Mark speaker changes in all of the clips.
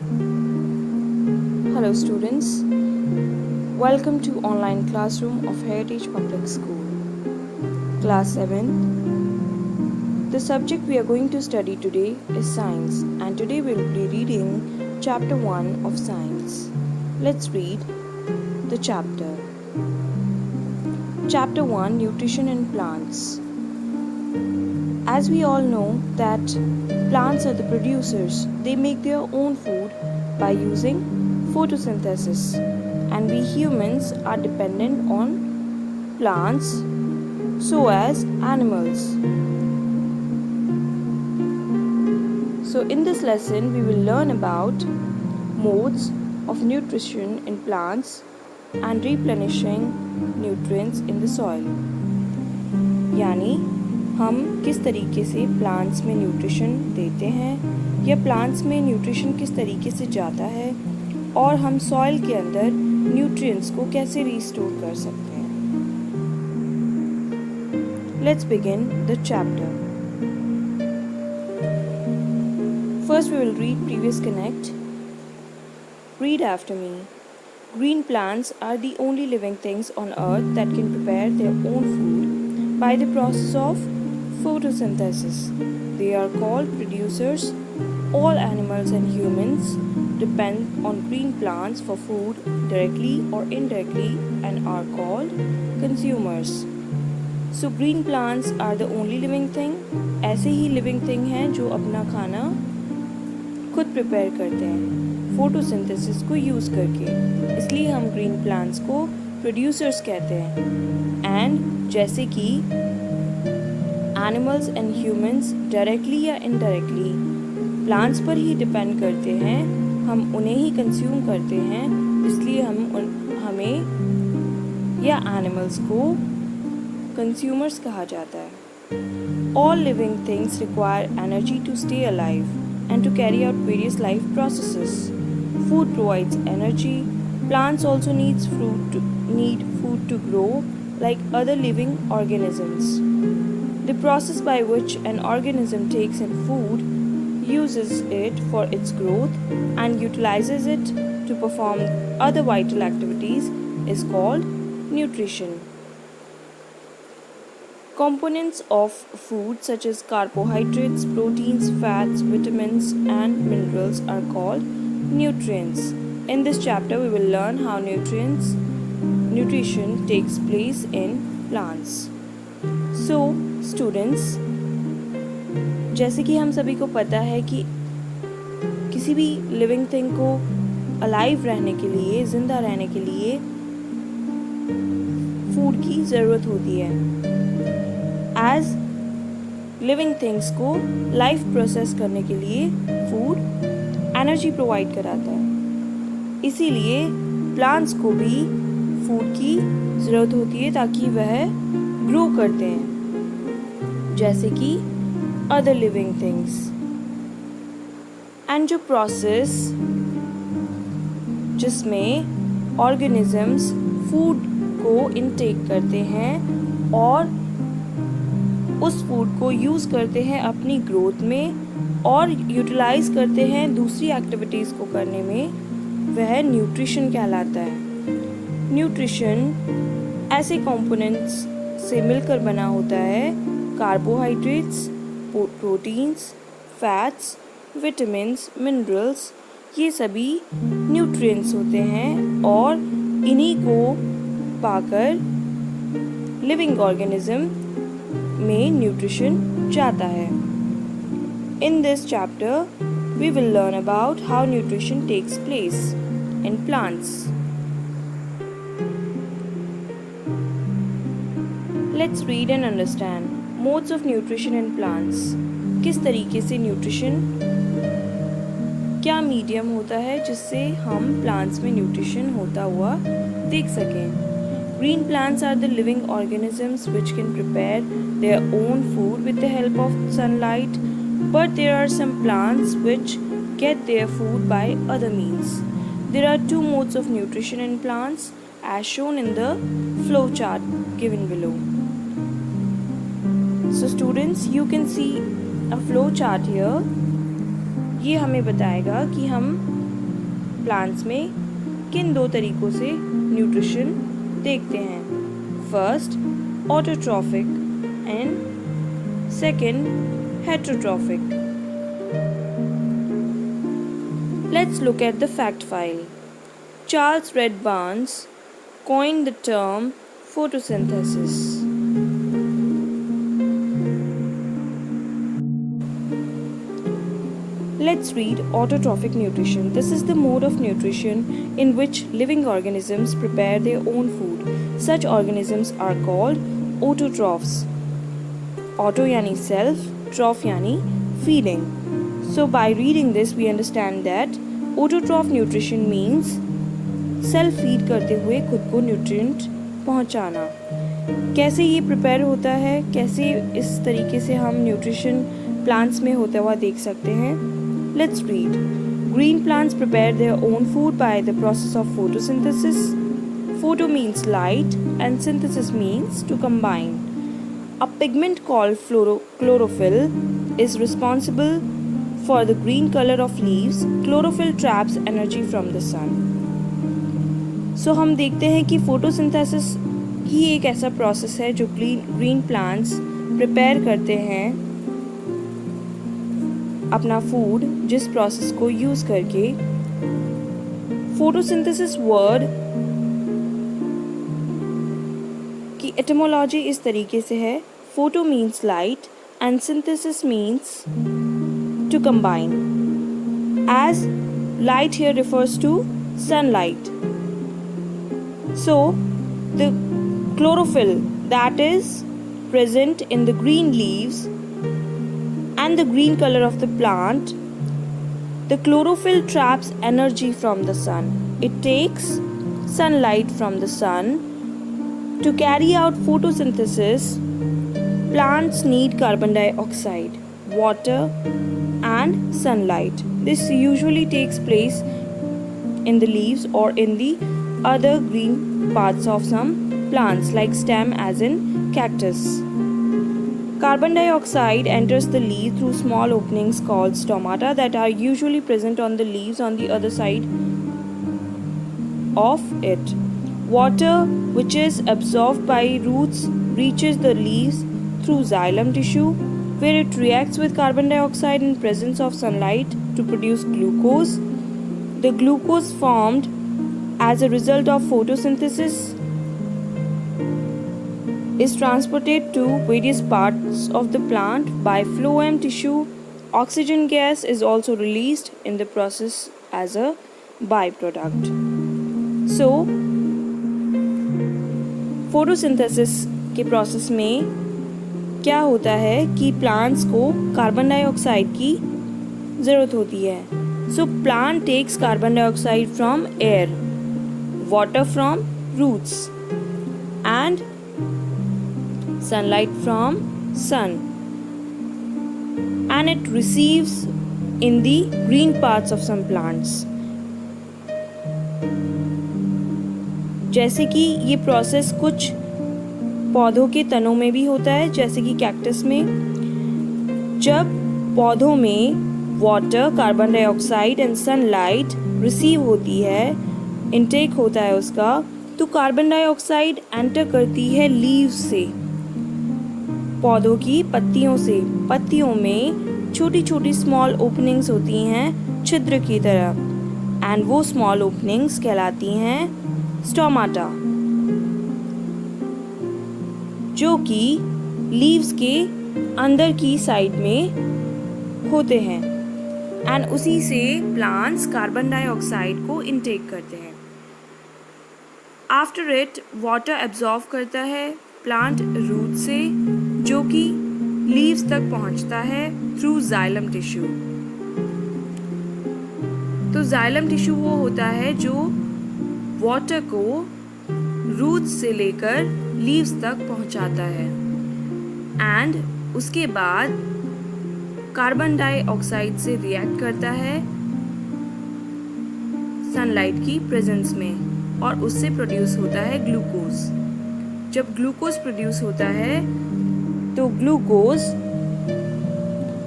Speaker 1: Hello students, welcome to online classroom of Heritage Public School. Class 7. The subject we are going to study today is science, and today we will be reading chapter 1 of science. Let's read the chapter. Chapter 1, Nutrition in Plants. As we all know that plants are the producers. They make their own food by using photosynthesis, and we humans are dependent on plants, so as animals. So in this lesson we will learn about modes of nutrition in plants and replenishing nutrients in the soil. यानी हम किस तरीके से plants में nutrition देते हैं या plants में न्यूट्रिशन किस तरीके से जाता है और हम सॉइल के अंदर न्यूट्रिएंट्स को कैसे रिस्टोर कर सकते हैं. Let's begin the chapter. First we will read previous connect. Read after me. Green plants are the only living things on earth that can prepare their own food by the process of photosynthesis. They are called producers. All animals and humans depend on green plants for food directly or indirectly and are called consumers. So green plants are the only living thing. ऐसे ही living thing हैं जो अपना खाना खुद prepare करते हैं photosynthesis को use करके. इसलिए हम ग्रीन प्लांट्स को प्रोड्यूसर्स कहते हैं. एंड जैसे कि एनिमल्स एंड ह्यूमंस डायरेक्टली या इनडायरेक्टली प्लांट्स पर ही डिपेंड करते हैं, हम उन्हें ही कंज्यूम करते हैं, इसलिए हमें या एनिमल्स को कंज्यूमर्स कहा जाता है. All living things require energy to stay alive and to carry out various life processes. Food provides energy. Plants also need food to grow like other living organisms. The process by which an organism takes in food, uses it for its growth and utilizes it to perform other vital activities is called nutrition. Components of food such as carbohydrates, proteins, fats, vitamins and minerals are called nutrients. In this chapter we will learn how nutrition takes place in plants. So students, जैसे कि हम सभी को पता है कि किसी भी लिविंग थिंग को अलाइव रहने के लिए, जिंदा रहने के लिए फूड की ज़रूरत होती है. एज लिविंग थिंग्स को लाइफ प्रोसेस करने के लिए फूड एनर्जी प्रोवाइड कराता है. इसीलिए प्लांट्स को भी फूड की ज़रूरत होती है ताकि वह ग्रो करते हैं जैसे कि अदर लिविंग थिंग्स. एंड जो प्रोसेस जिसमें ऑर्गेनिजम्स फूड को इनटेक करते हैं और उस फूड को यूज़ करते हैं अपनी ग्रोथ में और यूटिलाइज करते हैं दूसरी एक्टिविटीज़ को करने में, वह न्यूट्रिशन कहलाता है. न्यूट्रिशन ऐसे कंपोनेंट्स से मिलकर बना होता है. Carbohydrates, proteins, fats, vitamins, minerals, ये सभी न्यूट्रिएंट्स होते हैं और इन्हीं को पाकर लिविंग ऑर्गेनिज्म में न्यूट्रिशन जाता है. In this chapter, we will learn about how nutrition takes place in plants. Let's read and understand modes of nutrition in plants. किस तरीके से न्यूट्रिशन, क्या मीडियम होता है जिससे हम प्लांट्स में न्यूट्रिशन होता हुआ देख सकें. Green plants are the living organisms which can prepare their own food with the help of sunlight, but there are some plants which get their food by other means. There are two modes of nutrition in plants as shown in the flow chart given below. So students, you can see a flow chart here ये हमें बताएगा कि हम plants में किन दो तरीकों से न्यूट्रिशन देखते हैं. First, autotrophic and second, heterotrophic. Let's look at the fact file. Charles Red Barnes coined the term photosynthesis. Let's read autotrophic nutrition. This is the mode of nutrition in which living organisms prepare their own food. Such organisms are called autotrophs. Auto yani self, troph yani feeding. So by reading this we understand that autotroph nutrition means self feed करते हुए खुद को nutrient पहुंचाना. कैसे ये prepare होता है, कैसे इस तरीके से हम न्यूट्रिशन प्लांट्स में होता हुआ देख सकते हैं. Let's read. Green plants prepare their own food by the process of photosynthesis. Photo means light and synthesis means to combine. A pigment called chlorophyll is responsible for the green color of leaves. Chlorophyll traps energy from the sun. So हम देखते हैं कि photosynthesis ही एक ऐसा process है जो green plants prepare करते हैं अपना फूड, जिस प्रोसेस को यूज़ करके. फोटोसिंथेसिस वर्ड की एटिमोलॉजी इस तरीके से है. Photo means light and synthesis means to combine, as light here refers to sunlight. So the chlorophyll that is present in the green leaves and the green color of the plant, the chlorophyll traps energy from the sun. It takes sunlight from the sun. To carry out photosynthesis, plants need carbon dioxide, water and sunlight. This usually takes place in the leaves or in the other green parts of some plants like stem, as in cactus. Carbon dioxide enters the leaf through small openings called stomata that are usually present on the leaves on the other side of it. Water, which is absorbed by roots, reaches the leaves through xylem tissue, where it reacts with carbon dioxide in presence of sunlight to produce glucose. The glucose formed as a result of photosynthesis is transported to various parts of the plant by phloem tissue. Oxygen gas is also released in the process as a byproduct. So, photosynthesis के process में क्या होता है कि plants को carbon dioxide की ज़रूरत होती है. So plant takes carbon dioxide from air, water from roots and sunlight from sun, and it receives in the green parts of some plants. जैसे कि ये प्रोसेस कुछ पौधों के तनों में भी होता है, जैसे कि कैक्टस में. जब पौधों में water, carbon dioxide and sunlight receive होती है, इनटेक होता है उसका, तो कार्बन डाइऑक्साइड एंटर करती है लीव्स से, पौधों की पत्तियों से. पत्तियों में छोटी छोटी स्मॉल ओपनिंग्स होती हैं छिद्र की तरह, एंड वो स्मॉल ओपनिंग्स कहलाती हैं स्टोमाटा, जो कि लीव्स के अंदर की साइड में होते हैं. एंड उसी से प्लांट्स कार्बन डाइऑक्साइड को इनटेक करते हैं. आफ्टर इट वाटर एब्जॉर्ब करता है प्लांट रूट से, जो कि लीव्स तक पहुंचता है थ्रू जाइलम टिश्यू. तो जाइलम टिश्यू वो होता है जो वाटर को रूट्स से लेकर लीव्स तक पहुंचाता है. एंड उसके बाद कार्बन डाइऑक्साइड से रिएक्ट करता है सनलाइट की प्रेजेंस में, और उससे प्रोड्यूस होता है ग्लूकोज. जब ग्लूकोज प्रोड्यूस होता है तो ग्लूकोज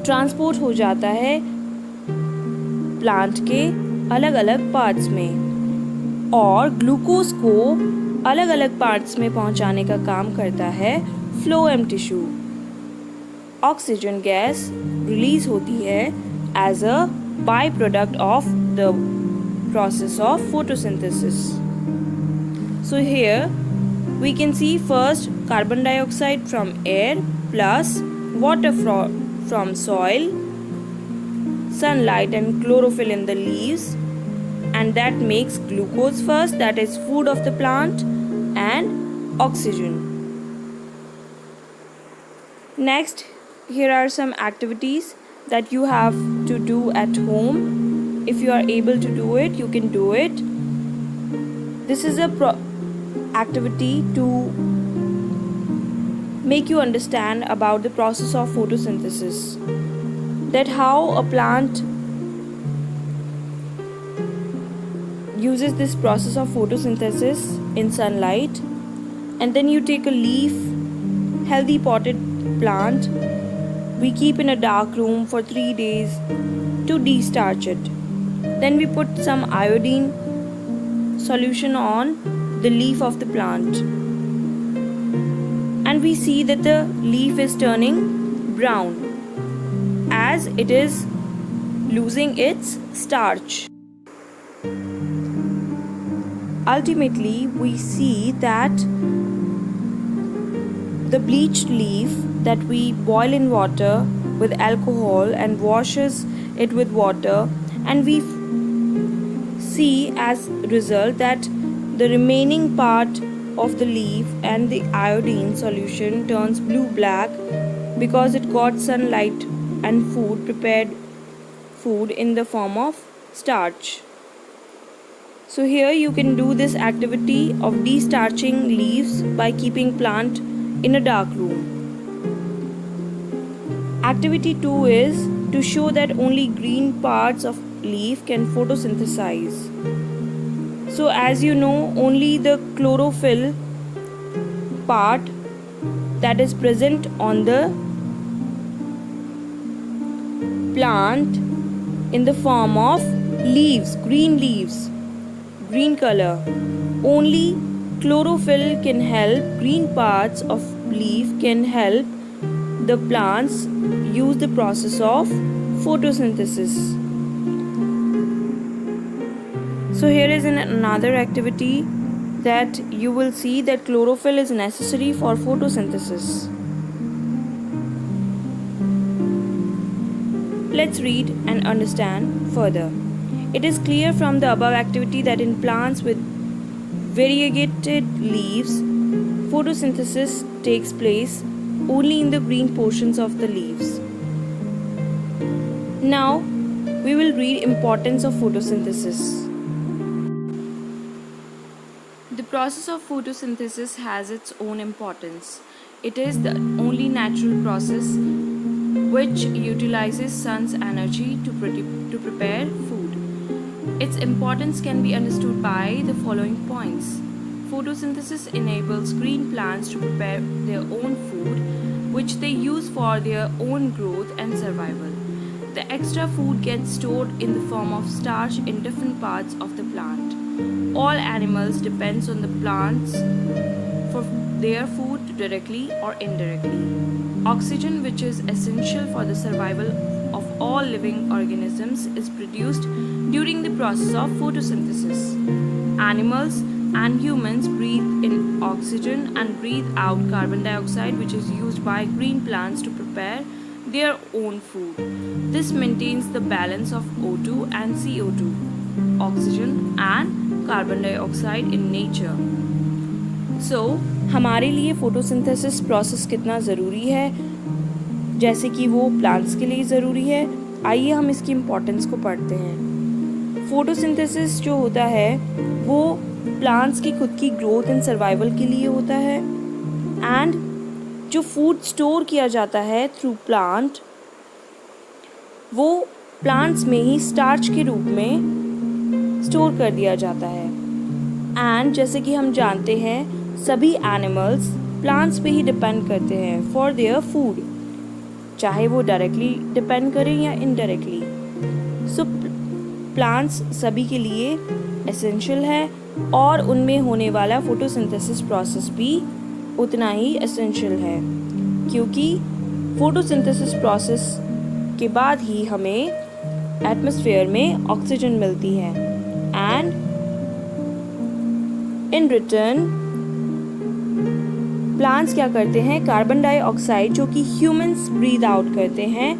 Speaker 1: ट्रांसपोर्ट हो जाता है प्लांट के अलग अलग पार्ट्स में, और ग्लूकोज को अलग अलग पार्ट्स में पहुंचाने का काम करता है phloem tissue. Oxygen gas release होती है as a by product of the process of photosynthesis. So here we can see first carbon dioxide from air plus water from soil, sunlight and chlorophyll in the leaves, and that makes glucose first, that is food of the plant, and oxygen. Next, here are some activities that you have to do at home. If you are able to do it, you can do it. This is a activity to make you understand about the process of photosynthesis, that how a plant uses this process of photosynthesis in sunlight, and then you take a leaf, healthy potted plant, we keep in a dark room for 3 days to destarch it. Then we put some iodine solution on the leaf of the plant, and we see that the leaf is turning brown as it is losing its starch. Ultimately, we see that the bleached leaf that we boil in water with alcohol and washes it with water, and we see as result that the remaining part of the leaf and the iodine solution turns blue-black because it got sunlight and prepared food in the form of starch. So here you can do this activity of destarching leaves by keeping plant in a dark room. Activity 2 is to show that only green parts of leaf can photosynthesize. So as you know, only the chlorophyll part that is present on the plant in the form of leaves, green color, only chlorophyll can help, green parts of leaf can help the plants use the process of photosynthesis. So here is another activity that you will see that chlorophyll is necessary for photosynthesis. Let's read and understand further. It is clear from the above activity that in plants with variegated leaves, photosynthesis takes place only in the green portions of the leaves. Now, we will read importance of photosynthesis. The process of photosynthesis has its own importance. It is the only natural process which utilizes sun's energy to prepare food. Its importance can be understood by the following points. Photosynthesis enables green plants to prepare their own food, which they use for their own growth and survival. The extra food gets stored in the form of starch in different parts of the plant. All animals depend on the plants for their food directly or indirectly. Oxygen, which is essential for the survival of all living organisms, is produced during the process of photosynthesis. Animals and humans breathe in oxygen and breathe out carbon dioxide, which is used by green plants to prepare their own food. This maintains the balance of O2 and CO2, oxygen and carbon dioxide in nature. So, हमारे लिए photosynthesis process कितना ज़रूरी है, जैसे कि वो plants के लिए ज़रूरी है, आइए हम इसकी इम्पोर्टेंस को पढ़ते हैं। फोटोसिंथेसिस जो होता है वो प्लांट्स की खुद की ग्रोथ एंड सर्वाइवल के लिए होता है, एंड जो फूड स्टोर किया जाता है थ्रू प्लांट, वो प्लांट्स में ही स्टार्च के रूप में स्टोर कर दिया जाता है। एंड जैसे कि हम जानते हैं सभी एनिमल्स प्लांट्स पे ही डिपेंड करते हैं फॉर देयर फूड, चाहे वो डायरेक्टली डिपेंड करें या इनडायरेक्टली। सो प्लांट्स सभी के लिए एसेंशियल है और उनमें होने वाला फोटोसिंथेसिस प्रोसेस भी उतना ही एसेंशियल है, क्योंकि फोटोसिंथेसिस प्रोसेस के बाद ही हमें एटमॉस्फेयर में ऑक्सीजन मिलती है एंड इन रिटर्न प्लांट्स क्या करते हैं, कार्बन डाइऑक्साइड जो कि ह्यूमंस ब्रीथ आउट करते हैं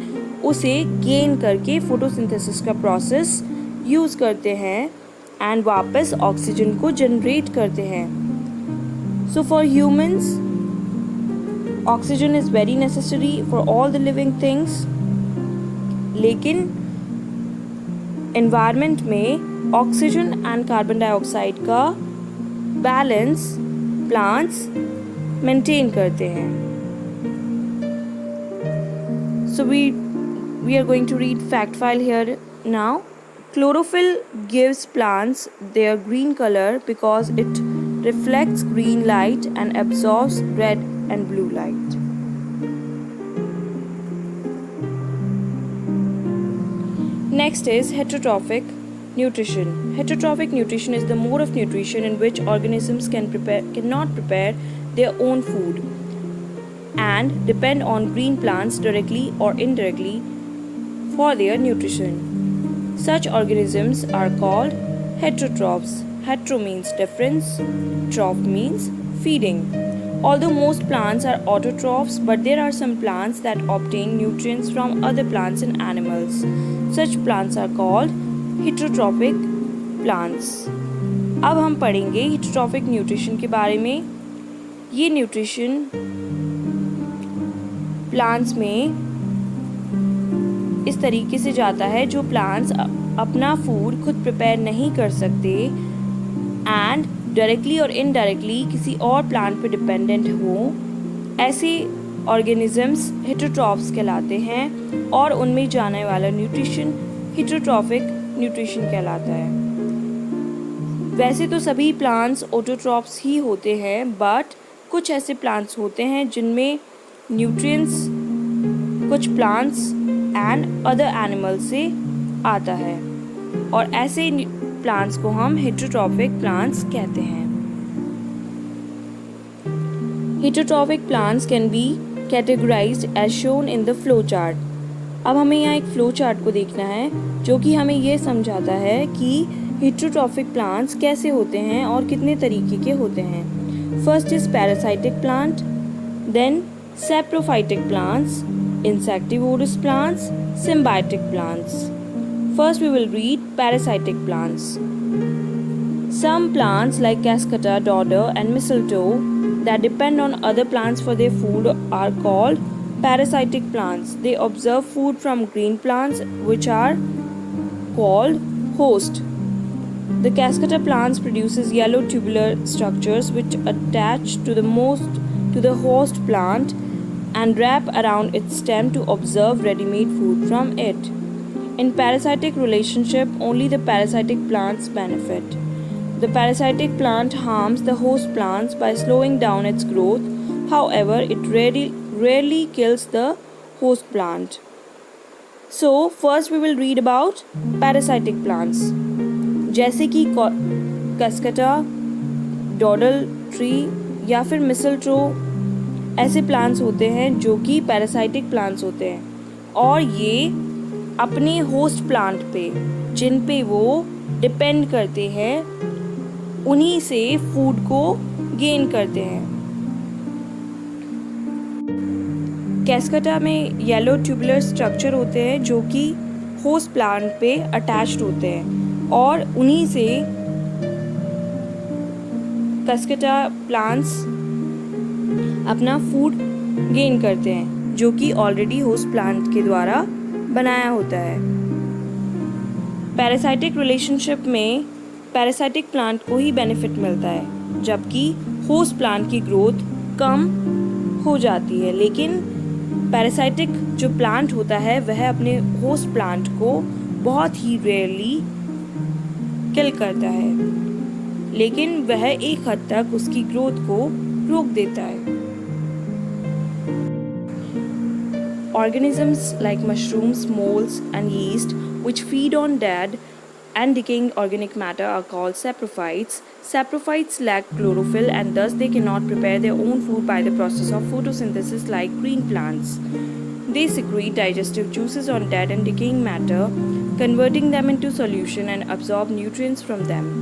Speaker 1: उसे गेन करके फोटोसिंथेसिस का प्रोसेस यूज़ करते हैं एंड वापस ऑक्सीजन को जनरेट करते हैं. So for humans oxygen is very necessary for all the living things. लेकिन एनवायरनमेंट में ऑक्सीजन एंड कार्बन डाइऑक्साइड का बैलेंस प्लांट्स मेंटेन करते हैं. So we are going to read fact file here now. Chlorophyll gives plants their green color because it reflects green light and absorbs red and blue light. Next is heterotrophic nutrition. Heterotrophic nutrition is the mode of nutrition in which organisms cannot prepare their own food and depend on green plants directly or indirectly for their nutrition. Such organisms are called heterotrophs. Hetero means difference, troph means feeding. Although most plants are autotrophs, but there are some plants that obtain nutrients from other plants and animals. Such plants are called heterotrophic plants. अब हम पढ़ेंगे heterotrophic nutrition के बारे में. ये nutrition plants में इस तरीके से जाता है जो प्लांट्स अपना फूड खुद प्रिपेयर नहीं कर सकते एंड डायरेक्टली और इनडायरेक्टली किसी और प्लांट पे डिपेंडेंट हो. ऐसे ऑर्गेनिजम्स हेटरोट्रॉफ्स कहलाते हैं और उनमें जाने वाला न्यूट्रिशन हेटरोट्रॉफिक न्यूट्रिशन कहलाता है. वैसे तो सभी प्लांट्स ऑटोट्रॉफ्स ही होते हैं, बट कुछ ऐसे प्लांट्स होते हैं जिनमें न्यूट्रिएंट्स कुछ प्लांट्स एंड अदर एनिमल्स से आता है और ऐसे प्लांट्स को हम हेटरोट्रॉफिक प्लांट्स कहते हैं. Heterotrophic plants can be categorised as shown in the flow chart. अब हमें यहाँ एक फ्लो चार्ट को देखना है जो कि हमें ये समझाता है कि हेटरोट्रॉफिक प्लांट्स कैसे होते हैं और कितने तरीके के होते हैं. First is parasitic plant, then saprophytic plants, insectivorous plants, symbiotic plants. First we will read parasitic plants. Some plants like cascata, dodder and mistletoe that depend on other plants for their food are called parasitic plants. They absorb food from green plants which are called host. The cascata plants produces yellow tubular structures which attach to the host plant and wrap around its stem to absorb ready-made food from it. In parasitic relationship, only the parasitic plants benefit. The parasitic plant harms the host plants by slowing down its growth. However, it rarely kills the host plant. So, first we will read about parasitic plants. जैसे कि cascata, dodder tree या फिर मिसलट्रो ऐसे plants होते हैं जो कि parasitic plants होते हैं और ये अपने होस्ट प्लांट पे जिन पे वो डिपेंड करते हैं उन्हीं से फूड को गेन करते हैं. कैस्कटा में येलो ट्यूबुलर स्ट्रक्चर होते हैं जो कि होस्ट प्लांट पे अटैच्ड होते हैं और उन्हीं से कैस्कटा प्लांट्स अपना फूड गेन करते हैं जो कि ऑलरेडी होस्ट प्लांट के द्वारा बनाया होता है. पैरासाइटिक रिलेशनशिप में पैरासाइटिक प्लांट को ही बेनिफिट मिलता है जबकि होस्ट प्लांट की ग्रोथ कम हो जाती है. लेकिन पैरासाइटिक जो प्लांट होता है वह अपने होस्ट प्लांट को बहुत ही रेयरली किल करता है, लेकिन वह एक हद तक उसकी ग्रोथ को रोक देता है. Organisms like mushrooms, molds and yeast which feed on dead and decaying organic matter are called saprophytes. Saprophytes lack chlorophyll and thus they cannot prepare their own food by the process of photosynthesis like green plants. They secrete digestive juices on dead and decaying matter, converting them into solution and absorb nutrients from them.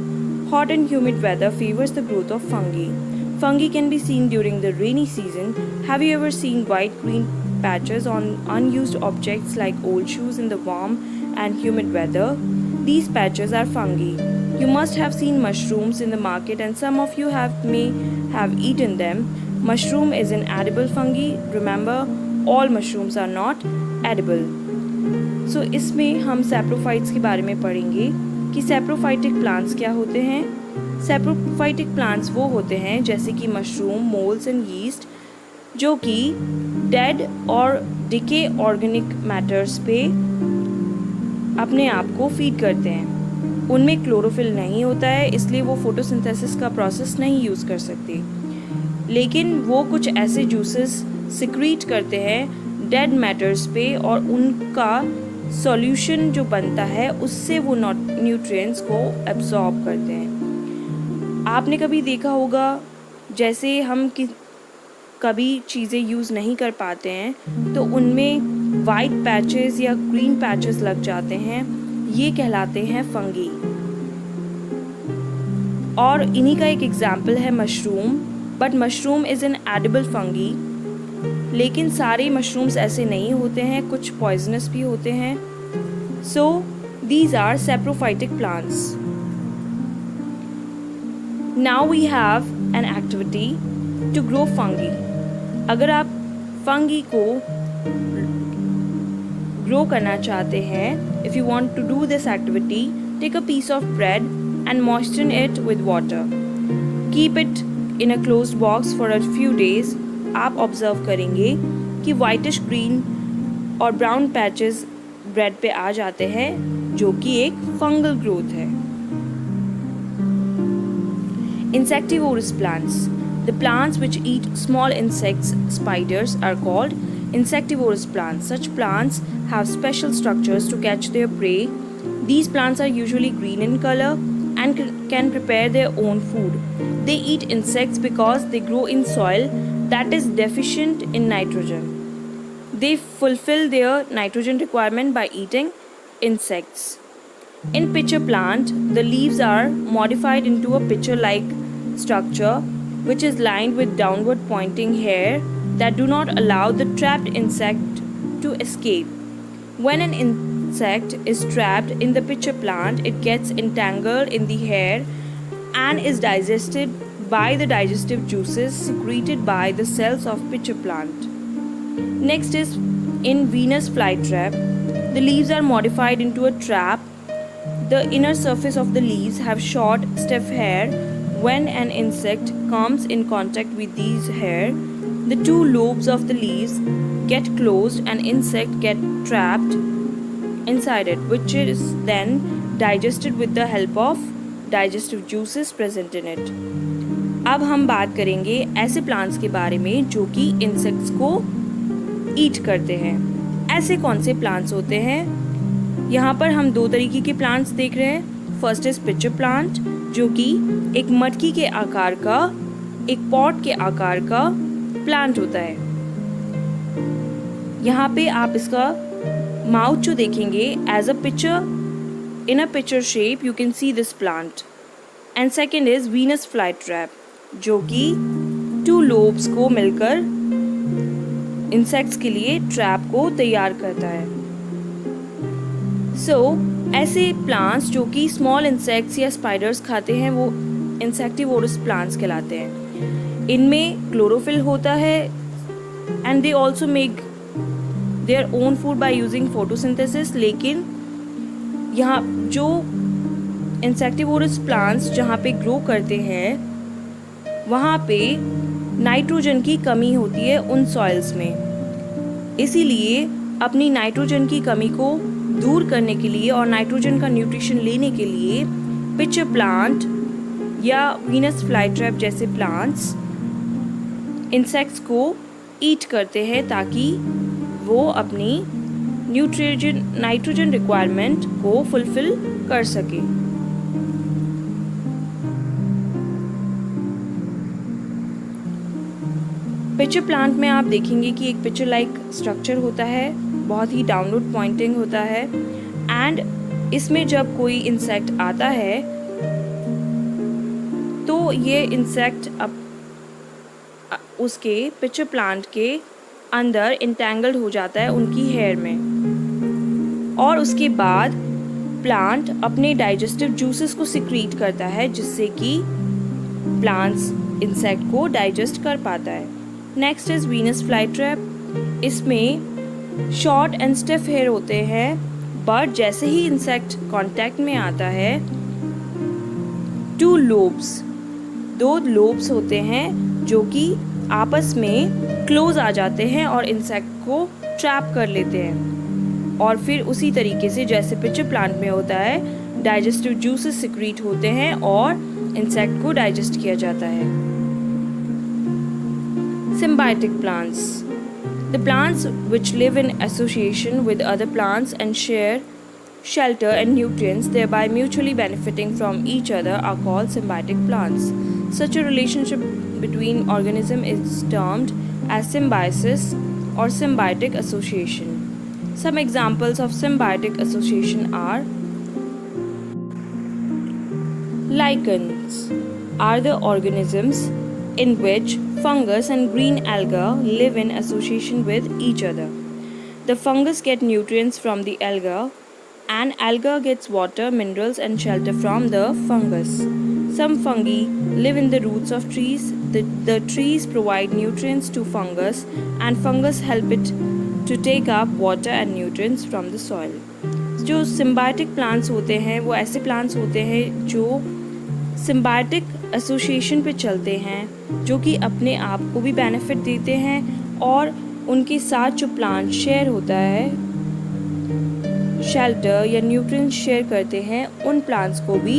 Speaker 1: Hot and humid weather favors the growth of fungi. Fungi can be seen during the rainy season. Have you ever seen white-green patches on unused objects like old shoes in the warm and humid weather? These patches are fungi. You must have seen mushrooms in the market and some of you may have eaten them. Mushroom is an edible fungi. Remember, all mushrooms are not edible. So इसमें हम saprophytes के बारे में पढ़ेंगे कि saprophytic plants क्या होते हैं. सैप्रोफाइटिक प्लांट्स वो होते हैं जैसे कि मशरूम, मोल्स एंड यीस्ट जो कि डेड और डिके ऑर्गेनिक मैटर्स पे अपने आप को फीड करते हैं. उनमें क्लोरोफिल नहीं होता है इसलिए वो फोटोसिंथेसिस का प्रोसेस नहीं यूज़ कर सकते, लेकिन वो कुछ ऐसे जूसेस सिक्रीट करते हैं डेड मैटर्स पे और उनका सॉल्यूशन जो बनता है उससे वो न्यूट्रिएंट्स को एब्जॉर्ब करते हैं. आपने कभी देखा होगा जैसे हम कभी चीज़ें यूज़ नहीं कर पाते हैं तो उनमें वाइट पैचेस या ग्रीन पैचेस लग जाते हैं, ये कहलाते हैं फंगी. और इन्हीं का एक एग्जाम्पल है mushroom. But mushroom is an edible fungi. लेकिन सारे मशरूम्स ऐसे नहीं होते हैं, कुछ पॉइजनस भी होते हैं. So these are saprophytic plants. Now we have an activity to grow fungi. अगर आप फंगी को ग्रो करना चाहते हैं, if you want to do this activity, take a piece of bread and moisten it with water. Keep it in a closed box for a few days. आप observe करेंगे कि whitish green और brown patches bread पे आ जाते हैं जो कि एक फंगल ग्रोथ है. Insectivorous plants. The plants which eat small insects, spiders, are called insectivorous plants. Such plants have special structures to catch their prey. These plants are usually green in color and can prepare their own food. They eat insects because they grow in soil that is deficient in nitrogen. They fulfill their nitrogen requirement by eating insects. In pitcher plant, the leaves are modified into a pitcher-like structure which is lined with downward pointing hair that do not allow the trapped insect to escape. When an insect is trapped in the pitcher plant, it gets entangled in the hair and is digested by the digestive juices secreted by the cells of pitcher plant. Next is in Venus flytrap. The leaves are modified into a trap. The inner surface of the leaves have short, stiff hair. When an insect comes in contact with these hair, the two lobes of the leaves get closed and insect get trapped inside it, which is then digested with the help of digestive juices present in it. अब हम बात करेंगे ऐसे plants के बारे में जो कि इंसेक्ट्स को ईट करते हैं. ऐसे कौन से प्लांट्स होते हैं? यहाँ पर हम दो तरीके के प्लांट्स देख रहे हैं. फर्स्ट इज पिचर प्लांट जो कि एक मटकी के आकार का, एक पॉट के आकार का प्लांट होता है. यहाँ पे आप इसका माउथ जो देखेंगे as a pitcher, in a pitcher shape you can see this plant. And second is Venus flytrap जो कि टू लोब्स को मिलकर इंसेक्ट्स के लिए ट्रैप को तैयार करता है. सो ऐसे प्लांट्स जो कि स्मॉल इंसेक्ट्स या स्पाइडर्स खाते हैं वो इंसेक्टिवोरस प्लांट्स कहलाते हैं. इनमें क्लोरोफिल होता है and they also make their own food by using photosynthesis. लेकिन यहाँ जो इंसेक्टिवोरस प्लांट्स जहाँ पे ग्रो करते हैं वहाँ पे नाइट्रोजन की कमी होती है उन सॉइल्स में. इसीलिए अपनी नाइट्रोजन की कमी को दूर करने के लिए और नाइट्रोजन का न्यूट्रिशन लेने के लिए पिचर प्लांट या वीनस फ्लाईट्रैप जैसे प्लांट्स इंसेक्ट्स को ईट करते हैं ताकि वो अपनी नाइट्रोजन रिक्वायरमेंट को फुलफिल कर सके। पिक्चर प्लांट में आप देखेंगे कि एक पिक्चर लाइक स्ट्रक्चर होता है, बहुत ही डाउनवर्ड पॉइंटिंग होता है, एंड इसमें जब कोई इंसेक्ट आता है तो ये इंसेक्ट उसके पिक्चर प्लांट के अंदर इंटेंगल्ड हो जाता है उनकी हेयर में, और उसके बाद प्लांट अपने डाइजेस्टिव जूसेस को सिक्रीट करता है जिससे कि प्लांट्स इंसेक्ट को डाइजेस्ट कर पाता है। Next is Venus fly trap. इसमें शॉर्ट एंड स्टिफ हेयर होते हैं, बट जैसे ही इंसेक्ट कांटेक्ट में आता है दो लोब्स होते हैं जो कि आपस में क्लोज आ जाते हैं और इंसेक्ट को ट्रैप कर लेते हैं, और फिर उसी तरीके से जैसे पिक्चर प्लांट में होता है डाइजेस्टिव जूसेस सिक्रीट होते हैं और इंसेक्ट को डाइजेस्ट किया जाता है। Symbiotic plants. The plants which live in association with other plants and share shelter and nutrients, thereby mutually benefiting from each other, are called symbiotic plants. Such a relationship between organisms is termed as symbiosis or symbiotic association. Some examples of symbiotic association are: lichens are the organisms in which fungus and green alga live in association with each other. The fungus get nutrients from the alga, and alga gets water, minerals and shelter from the fungus. Some fungi live in the roots of trees. The trees provide nutrients to fungus, and fungus help it to take up water and nutrients from the soil. जो symbiotic plants होते हैं वो ऐसे plants होते हैं जो symbiotic association पे चलते हैं, जो कि अपने आप को भी बेनिफिट देते हैं और उनके साथ जो प्लांट शेयर होता है शेल्टर या न्यूट्रिएंट्स शेयर करते हैं, उन प्लांट्स को भी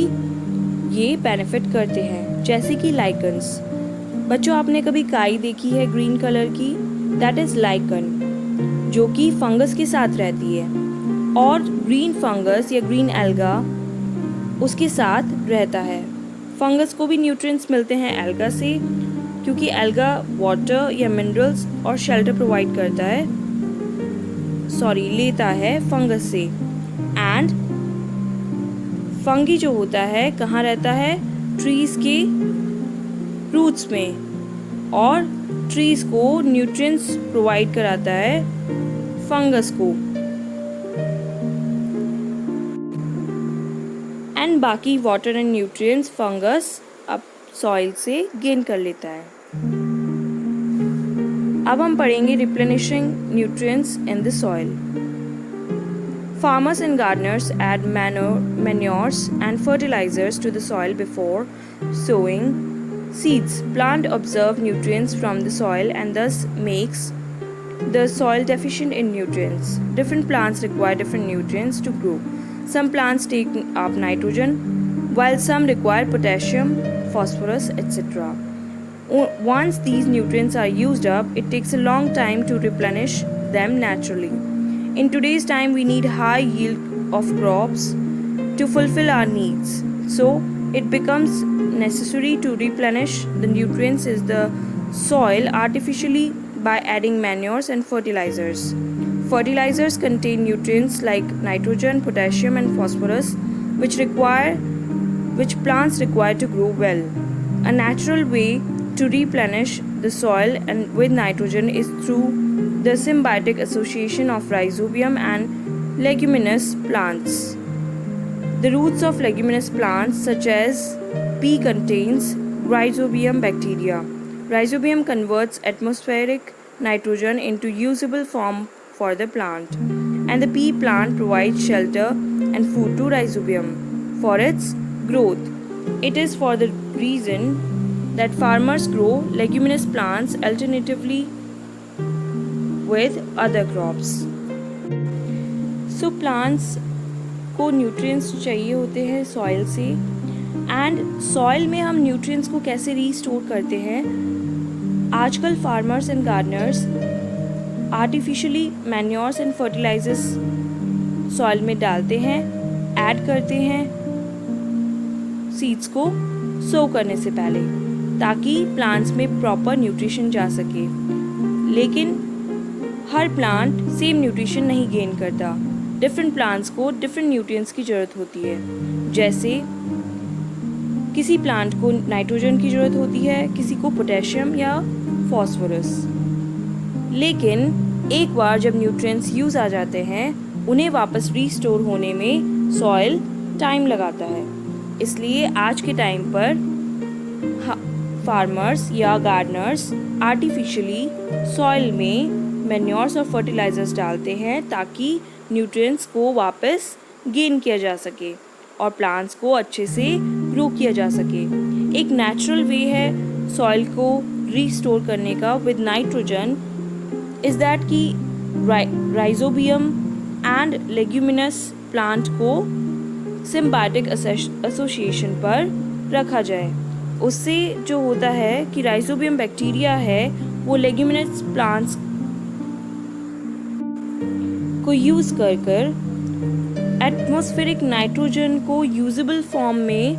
Speaker 1: ये बेनिफिट करते हैं। जैसे कि लाइकन्स। बच्चों, आपने कभी काई देखी है ग्रीन कलर की? दैट इज़ लाइकन, जो कि फंगस के साथ रहती है, और ग्रीन फंगस या ग्रीन एल्गा उसके साथ रहता है। फंगस को भी न्यूट्रिएंट्स मिलते हैं एल्गा से, क्योंकि एल्गा वाटर या मिनरल्स और शेल्टर प्रोवाइड करता है, लेता है फंगस से। एंड फंगी जो होता है कहाँ रहता है? ट्रीज के रूट्स में, और ट्रीज को न्यूट्रिएंट्स प्रोवाइड कराता है फंगस को, एंड बाकी वाटर एंड न्यूट्रिएंट्स फंगस अब सॉइल से गेन कर लेता है। अब हम पढ़ेंगे replenishing nutrients in the soil. Farmers and gardeners add manures and fertilizers to the soil before sowing seeds. Plant absorb nutrients from the soil and thus makes the soil deficient in nutrients. Different plants require different nutrients to grow. Some plants take up nitrogen, while some require potassium, phosphorus, etc. Once these nutrients are used up, it takes a long time to replenish them naturally. In today's time, we need high yield of crops to fulfill our needs. So, it becomes necessary to replenish the nutrients in the soil artificially by adding manures and fertilizers. Fertilizers contain nutrients like nitrogen, potassium and phosphorus which plants require to grow well. A natural way to replenish the soil and with nitrogen is through the symbiotic association of rhizobium and leguminous plants. The roots of leguminous plants such as pea contains rhizobium bacteria. Rhizobium converts atmospheric nitrogen into usable form for the plant, and the pea plant provides shelter and food to rhizobium for its growth. It is for the reason that farmers grow leguminous plants alternatively with other crops. So plants को nutrients चाहिए होते हैं soil से, and soil में हम nutrients को कैसे restore करते हैं? आजकल farmers and gardeners artificially manures and fertilisers soil में डालते हैं, ऐड करते हैं सीड्स को सो करने से पहले, ताकि प्लांट्स में प्रॉपर न्यूट्रिशन जा सके। लेकिन हर प्लांट सेम न्यूट्रिशन नहीं गेन करता। डिफरेंट प्लांट्स को डिफरेंट न्यूट्रिएंट्स की ज़रूरत होती है। जैसे किसी प्लांट को नाइट्रोजन की ज़रूरत होती है, किसी को पोटेशियम या फॉस्फोरस। लेकिन एक बार जब न्यूट्रिएंट्स यूज़ आ जाते हैं, उन्हें वापस रीस्टोर होने में सॉइल टाइम लगाता है। इसलिए आज के टाइम पर फार्मर्स या गार्डनर्स आर्टिफिशियली सॉइल में मैन्योर्स और फर्टिलाइजर्स डालते हैं, ताकि न्यूट्रिएंट्स को वापस गेन किया जा सके और प्लांट्स को अच्छे से ग्रो किया जा सके। एक नेचुरल वे है सॉइल को रीस्टोर करने का विद नाइट्रोजन इज़ दैट कि राइजोबियम एंड लेग्यूमिनस प्लांट को सिम्बायोटिक एसोसिएशन पर रखा जाए। उससे जो होता है कि राइजोबियम बैक्टीरिया है वो लेग्यूमिनस प्लांट्स को यूज़ कर एटमॉस्फेरिक नाइट्रोजन को यूजेबल फॉर्म में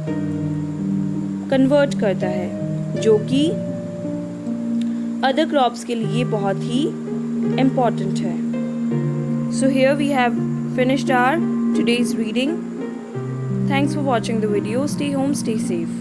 Speaker 1: कन्वर्ट करता है, जो कि अदर क्रॉप्स के लिए बहुत ही इम्पॉर्टेंट है। So here we have finished our today's reading. Thanks for watching the video. Stay home, stay safe.